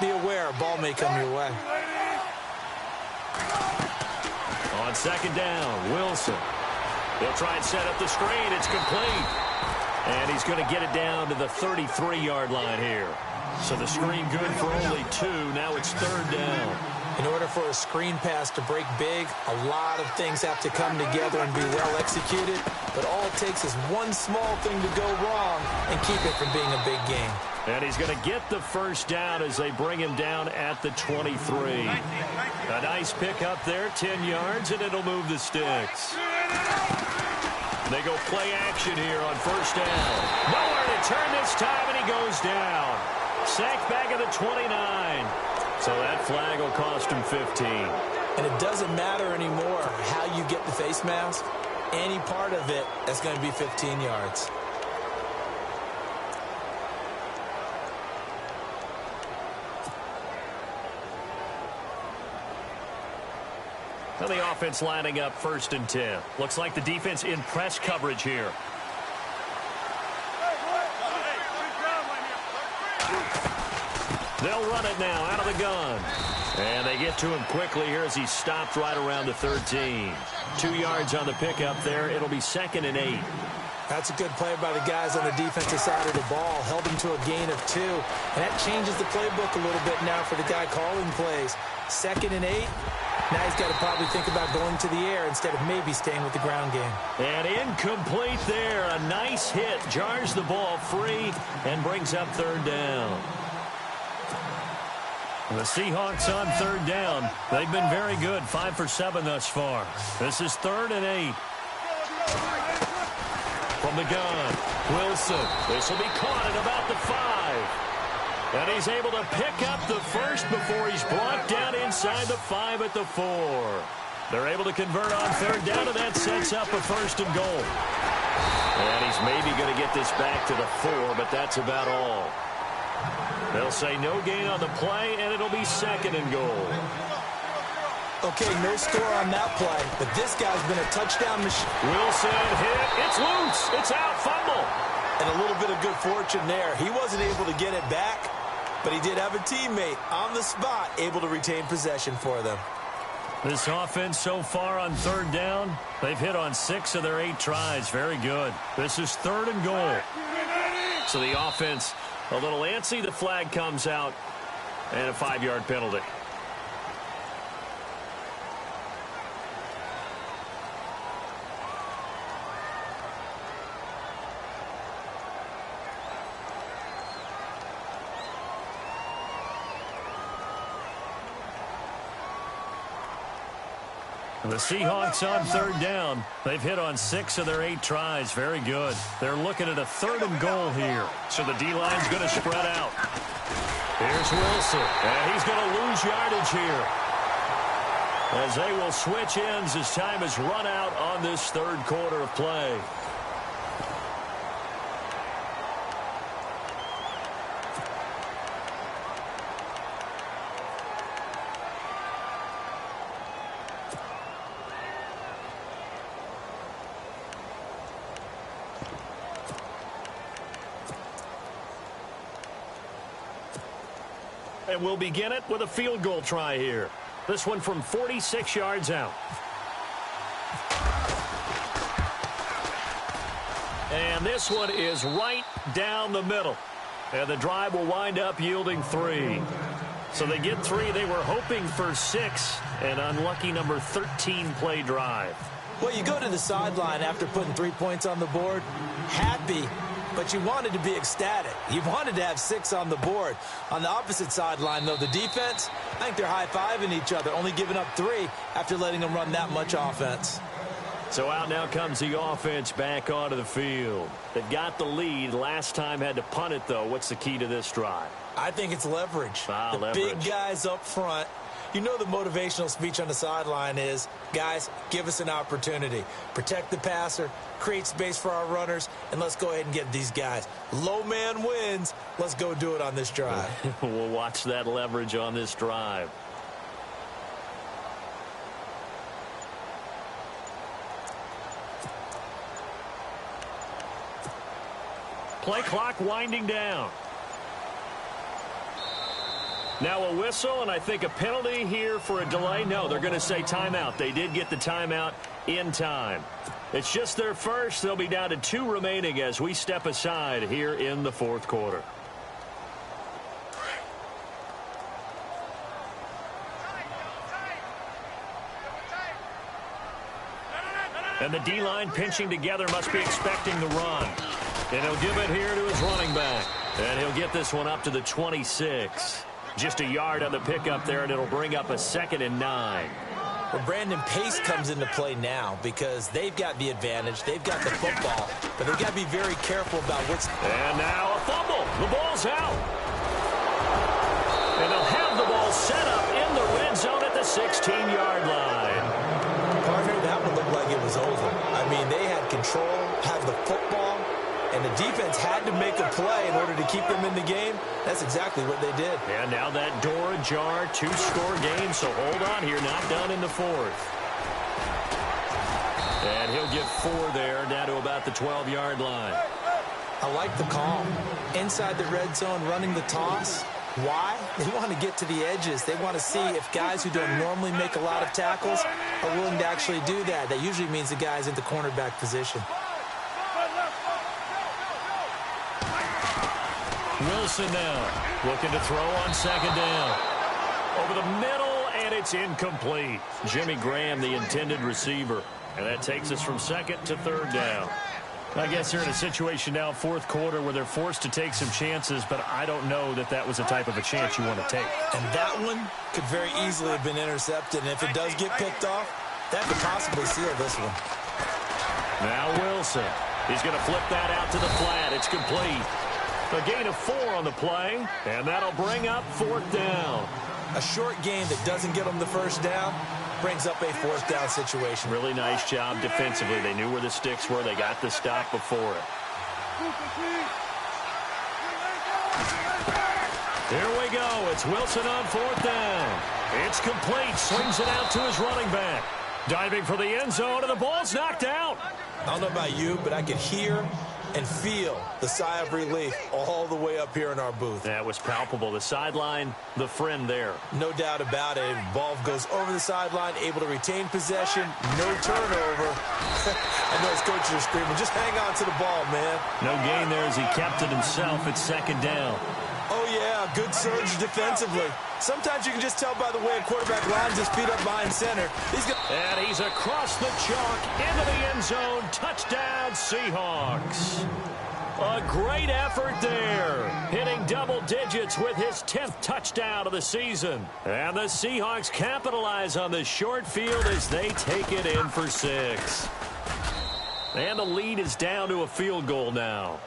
Speaker 5: be aware a ball may come your way.
Speaker 4: On second down, Wilson. He'll try and set up the screen. It's complete. And he's going to get it down to the 33-yard line here. So the screen good for only 2. Now it's 3rd down.
Speaker 5: In order for a screen pass to break big, a lot of things have to come together and be well executed. But all it takes is one small thing to go wrong and keep it from being a big game.
Speaker 4: And he's going to get the first down as they bring him down at the 23. A nice pick up there, 10 yards, and it'll move the sticks. They go play action here on first down. Nowhere to turn this time, and he goes down. Sacked back at the 29. So that flag will cost him 15.
Speaker 5: And it doesn't matter anymore how you get the face mask. Any part of it, that's going to be 15 yards.
Speaker 4: Now the offense lining up 1st and 10. Looks like the defense in press coverage here. They'll run it now out of the gun. And they get to him quickly here as he stopped right around the 13. 2 yards on the pickup there. It'll be 2nd and 8.
Speaker 5: That's a good play by the guys on the defensive side of the ball. Held him to a gain of 2. And that changes the playbook a little bit now for the guy calling plays. 2nd and 8. Now he's got to probably think about going to the air instead of maybe staying with the ground game.
Speaker 4: And incomplete there. A nice hit. Jars the ball free and brings up 3rd down. The Seahawks on 3rd down. They've been very good. 5 for 7 thus far. This is 3rd and 8. From the gun, Wilson. This will be caught at about the 5. And he's able to pick up the first before he's brought down inside the 5 at the 4. They're able to convert on 3rd down, and that sets up a 1st and goal. And he's maybe going to get this back to the 4, but that's about all. They'll say no gain on the play, and it'll be 2nd and goal.
Speaker 5: Okay, no score on that play, but this guy's been a touchdown machine.
Speaker 4: Wilson hit. It's loose. It's out. Fumble.
Speaker 5: And a little bit of good fortune there. He wasn't able to get it back, but he did have a teammate on the spot able to retain possession for them.
Speaker 4: This offense so far on 3rd down, they've hit on 6 of their 8 tries. Very good. This is 3rd and goal. So the offense a little antsy. The flag comes out and a 5-yard penalty. The Seahawks on 3rd down. They've hit on 6 of their 8 tries. Very good. They're looking at a 3rd and goal here. So the D-line's going to spread out. Here's Wilson. And he's going to lose yardage here, as they will switch ends as time is run out on this 3rd quarter of play. And we'll begin it with a field goal try here. This one from 46 yards out. And this one is right down the middle. And the drive will wind up yielding 3. So they get 3. They were hoping for 6. An unlucky number 13 play drive.
Speaker 5: Well, you go to the sideline after putting 3 points on the board, happy, but you wanted to be ecstatic. You wanted to have 6 on the board. On the opposite sideline, though, the defense, I think they're high-fiving each other, only giving up 3 after letting them run that much offense.
Speaker 4: So out now comes the offense back onto the field. They've got the lead. Last time had to punt it, though. What's the key to this drive?
Speaker 5: I think it's leverage. The
Speaker 4: leverage.
Speaker 5: Big guys up front. You know the motivational speech on the sideline is, guys, give us an opportunity. Protect the passer, create space for our runners, and let's go ahead and get these guys. Low man wins. Let's go do it on this drive.
Speaker 4: We'll watch that leverage on this drive. Play clock winding down. Now a whistle, and I think a penalty here for a delay. No, they're going to say timeout. They did get the timeout in time. It's just their first. They'll be down to 2 remaining as we step aside here in the fourth quarter. And the D-line pinching together must be expecting the run. And he'll give it here to his running back. And he'll get this one up to the 26. Just a yard on the pickup there, and it'll bring up a 2nd and 9.
Speaker 5: Well, Brandon, pace comes into play now because they've got the advantage. They've got the football, but they've got to be very careful about what's...
Speaker 4: And now a fumble. The ball's out. And they'll have the ball set up in the red zone at the 16-yard line.
Speaker 5: Partner, that one looked like it was over. I mean, they had control, had the football, and the defense had to make a play in order to keep them in the game. That's exactly what they did.
Speaker 4: And now that door ajar, 2-score game, so hold on here, not done in the fourth. And he'll get 4 there, down to about the 12-yard line.
Speaker 5: I like the call. Inside the red zone, running the toss. Why? They want to get to the edges. They want to see if guys who don't normally make a lot of tackles are willing to actually do that. That usually means the guy's in the cornerback position.
Speaker 4: Wilson now looking to throw on 2nd down. Over the middle, and it's incomplete. Jimmy Graham, the intended receiver. And that takes us from 2nd to 3rd down. I guess they're in a situation now, 4th quarter, where they're forced to take some chances, but I don't know that that was the type of a chance you want to take.
Speaker 5: And that one could very easily have been intercepted, and if it does get picked off, that could possibly seal this one.
Speaker 4: Now Wilson. He's going to flip that out to the flat. It's complete. A gain of 4 on the play, and that'll bring up 4th down.
Speaker 5: A short game that doesn't get them the first down brings up a 4th down situation.
Speaker 4: Really nice job defensively. They knew where the sticks were. They got the stop before it. Here we go. It's Wilson on 4th down. It's complete. Swings it out to his running back. Diving for the end zone, and the ball's knocked out.
Speaker 5: I don't know about you, but I could hear and feel the sigh of relief all the way up here in our booth.
Speaker 4: That was palpable. The sideline, the friend there.
Speaker 5: No doubt about it. Ball goes over the sideline, able to retain possession, no turnover. I know his coaches are screaming, just hang on to the ball, man.
Speaker 4: No gain there as he kept it himself at 2nd down.
Speaker 5: Oh, yeah, good surge defensively. Sometimes you can just tell by the way a quarterback lines his feet up behind center.
Speaker 4: And he's across the chalk into the end zone. Touchdown, Seahawks. A great effort there. Hitting double digits with his 10th touchdown of the season. And the Seahawks capitalize on this short field as they take it in for 6. And the lead is down to a field goal now.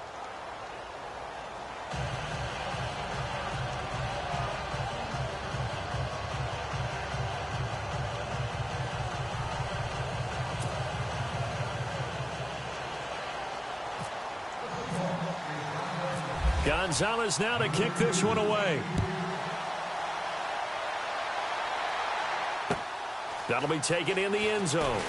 Speaker 4: Gonzalez now to kick this one away. That'll be taken in the end zone.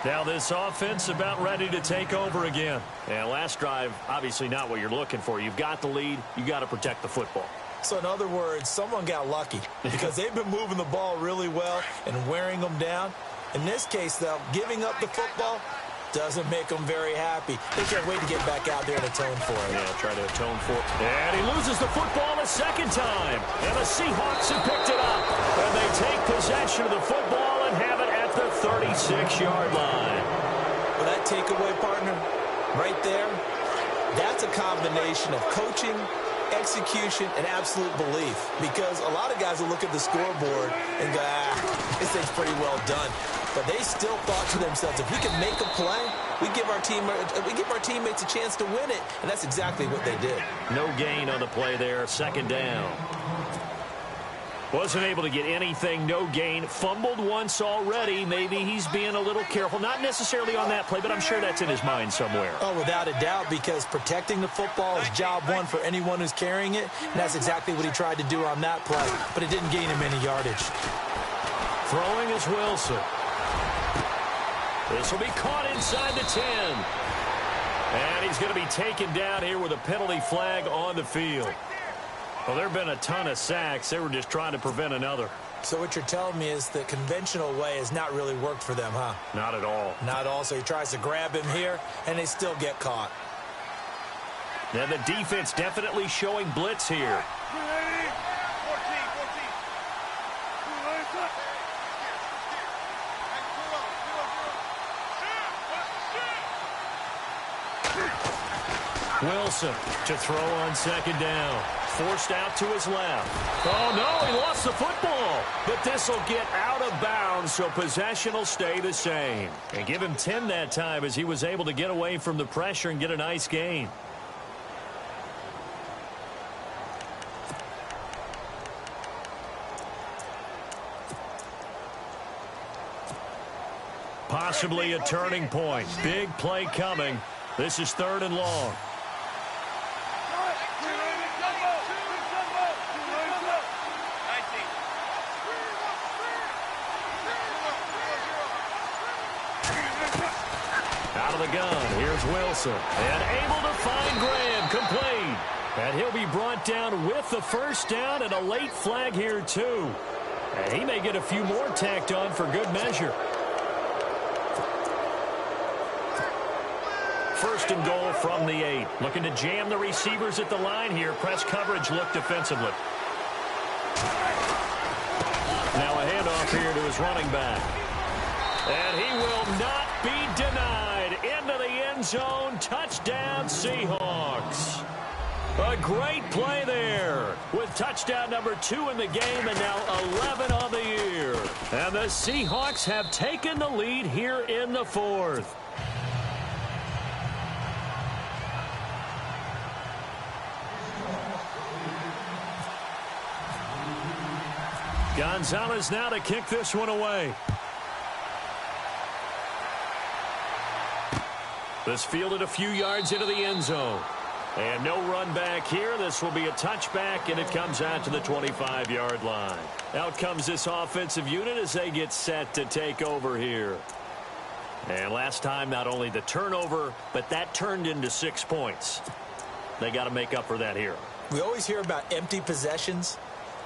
Speaker 4: Now this offense about ready to take over again. And last drive, obviously not what you're looking for. You've got the lead. You got to protect the football.
Speaker 5: So in other words, someone got lucky because they've been moving the ball really well and wearing them down. In this case, though, giving up the football doesn't make them very happy. They can't wait to get back out there and atone for it.
Speaker 4: Yeah, try to atone for it. And he loses the football a second time. And the Seahawks have picked it up. And they take possession of the football and have it at the 36-yard line.
Speaker 5: Well, that takeaway, partner, right there, that's a combination of coaching, execution, and absolute belief. Because a lot of guys will look at the scoreboard and go, this thing's pretty well done. But they still thought to themselves, if we can make a play, we give our teammates a chance to win it. And that's exactly what they did.
Speaker 4: No gain on the play there. 2nd down. Wasn't able to get anything, no gain. Fumbled once already. Maybe he's being a little careful. Not necessarily on that play, but I'm sure that's in his mind somewhere.
Speaker 5: Oh, without a doubt, because protecting the football is job one for anyone who's carrying it. And that's exactly what he tried to do on that play. But it didn't gain him any yardage.
Speaker 4: Throwing is Wilson. This will be caught inside the 10. And he's going to be taken down here with a penalty flag on the field. Well, there have been a ton of sacks. They were just trying to prevent another.
Speaker 5: So what you're telling me is the conventional way has not really worked for them, huh?
Speaker 4: Not at all.
Speaker 5: Not at all. So he tries to grab him here, and they still get caught.
Speaker 4: And the defense definitely showing blitz here. Wilson to throw on second down. Forced out to his left. Oh, no, he lost the football. But this will get out of bounds, so possession will stay the same. And give him 10 that time as he was able to get away from the pressure and get a nice gain. Possibly a turning point. Big play coming. This is 3rd and long. Out of the gun, here's Wilson. And able to find Graham, complete. And he'll be brought down with the first down and a late flag here, too. And he may get a few more tacked on for good measure. 1st and goal from the 8. Looking to jam the receivers at the line here. Press coverage look defensively. Now a handoff here to his running back. And he will not be denied. Into the end zone. Touchdown, Seahawks. A great play there with touchdown number 2 in the game and now 11 on the year. And the Seahawks have taken the lead here in the 4th. Gonzalez now to kick this one away. This fielded a few yards into the end zone. And no run back here. This will be a touchback, and it comes out to the 25-yard line. Out comes this offensive unit as they get set to take over here. And last time, not only the turnover, but that turned into 6 points. They got to make up for that here.
Speaker 5: We always hear about empty possessions,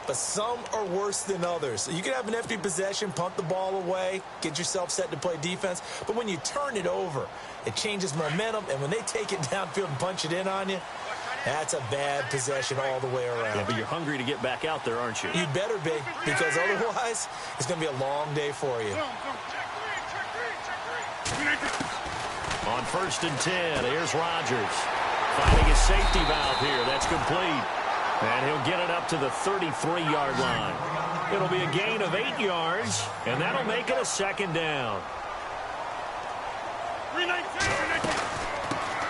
Speaker 5: but some are worse than others. You can have an empty possession, punt the ball away, get yourself set to play defense, but when you turn it over, it changes momentum, and when they take it downfield and punch it in on you, that's a bad possession all the way around.
Speaker 4: Yeah, but you're hungry to get back out there, aren't you?
Speaker 5: You'd better be, because otherwise, it's going to be a long day for you.
Speaker 4: On 1st and 10, here's Rodgers. Finding a safety valve here. That's complete. And he'll get it up to the 33-yard line. It'll be a gain of 8 yards, and that'll make it a 2nd down.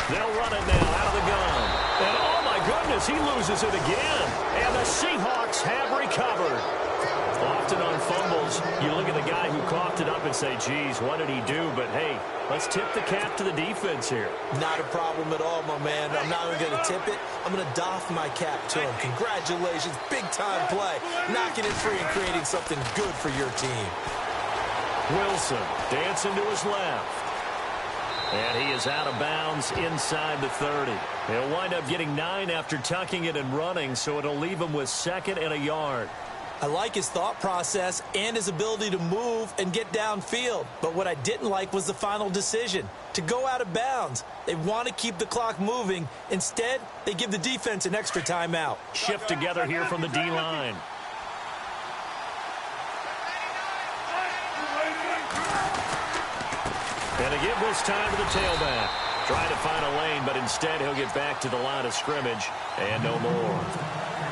Speaker 4: They'll run it now out of the gun. And oh my goodness, he loses it again. And the Seahawks have recovered. Often on fumbles, you look at the guy who coughed it up and say, geez, what did he do? But hey, let's tip the cap to the defense here.
Speaker 5: Not a problem at all, my man. I'm not even going to tip it. I'm going to doff my cap to him. Congratulations, big-time play. Knocking it free and creating something good for your team.
Speaker 4: Wilson dancing to his left. And he is out of bounds inside the 30. He'll wind up getting 9 after tucking it and running, so it'll leave him with 2nd and a yard.
Speaker 5: I like his thought process and his ability to move and get downfield. But what I didn't like was the final decision, to go out of bounds. They want to keep the clock moving. Instead, they give the defense an extra timeout.
Speaker 4: Shift together here from the D-line. And to give this time to the tailback. Trying to find a lane, but instead he'll get back to the line of scrimmage and no more.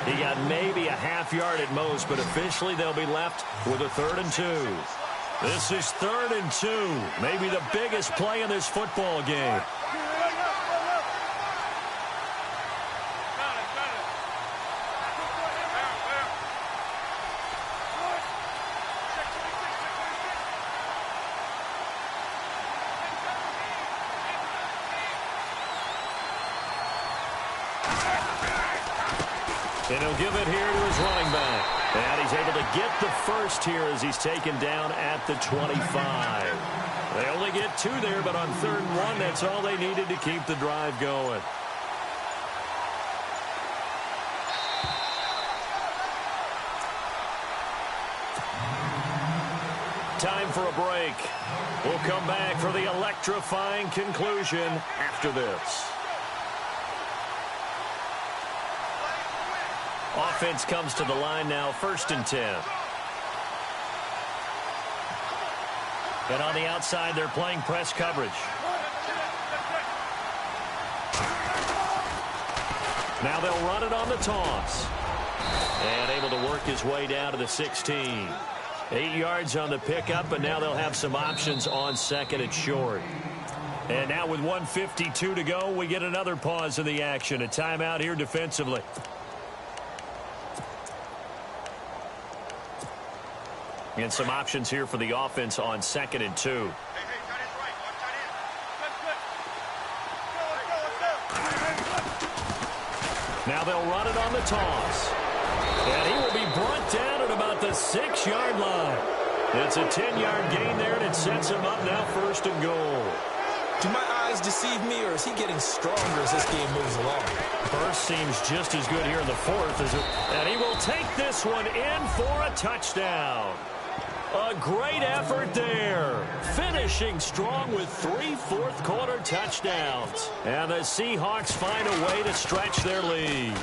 Speaker 4: He got maybe a half yard at most, but officially they'll be left with a 3rd and 2. This is 3rd and 2. Maybe the biggest play in this football game. And he'll give it here to his running back. And he's able to get the first here as he's taken down at the 25. They only get 2 there, but on 3rd and 1, that's all they needed to keep the drive going. Time for a break. We'll come back for the electrifying conclusion after this. Offense comes to the line now, 1st and 10. And on the outside, they're playing press coverage. Now they'll run it on the toss. And able to work his way down to the 16. 8 yards on the pickup, and now they'll have some options on 2nd and short. And now with 1:52 to go, we get another pause in the action. A timeout here defensively. And some options here for the offense on 2nd and 2. Now they'll run it on the toss. And he will be brought down at about the 6-yard line. It's a 10-yard gain there, and it sets him up now 1st and goal.
Speaker 5: Do my eyes deceive me, or is he getting stronger as this game moves along?
Speaker 4: First seems just as good here in the 4th. And he will take this one in for a touchdown. A great effort there. Finishing strong with 3 fourth-quarter touchdowns. And the Seahawks find a way to stretch their lead.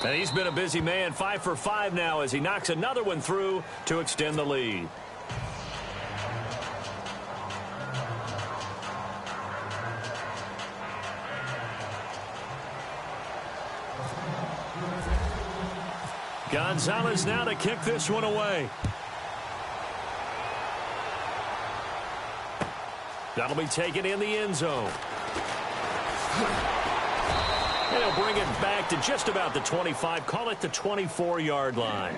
Speaker 4: And he's been a busy man, 5 for 5 now as he knocks another one through to extend the lead. Gonzalez now to kick this one away. That'll be taken in the end zone. And he'll bring it back to just about the 25, call it the 24-yard line.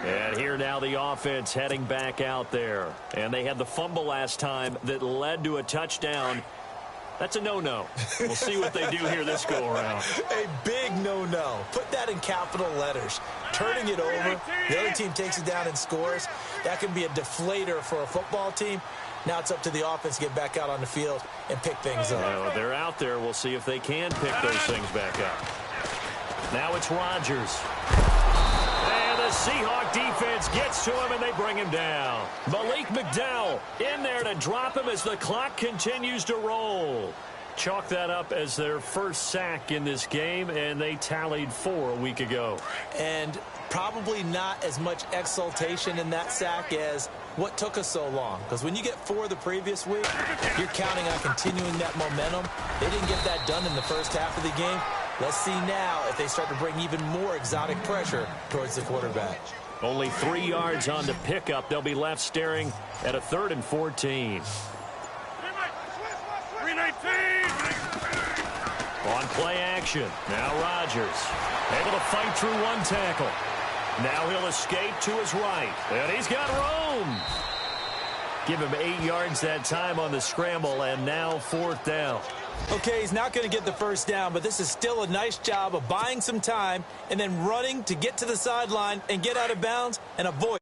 Speaker 4: And here now the offense heading back out there. And they had the fumble last time that led to a touchdown. That's a no-no. We'll see what they do here this go-around.
Speaker 5: A big no-no. Put that in capital letters. Turning it over, the other team takes it down and scores. That can be a deflator for a football team. Now it's up to the offense to get back out on the field and pick things up.
Speaker 4: They're out there. We'll see if they can pick those things back up. Now it's Rodgers. And the Seahawk defense gets to him, and they bring him down. Malik McDowell in there to drop him as the clock continues to roll. Chalk that up as their first sack in this game, and they tallied 4 a week ago.
Speaker 5: And probably not as much exultation in that sack as what took us so long. Because when you get 4 the previous week, you're counting on continuing that momentum. They didn't get that done in the first half of the game. Let's see now if they start to bring even more exotic pressure towards the quarterback.
Speaker 4: Only 3 yards on the pickup. They'll be left staring at a 3rd and 14. On play action. Now Rodgers able to fight through one tackle. Now he'll escape to his right. And he's got room. Give him 8 yards that time on the scramble, and now 4th down.
Speaker 5: Okay, he's not going to get the first down, but this is still a nice job of buying some time and then running to get to the sideline and get out of bounds and avoid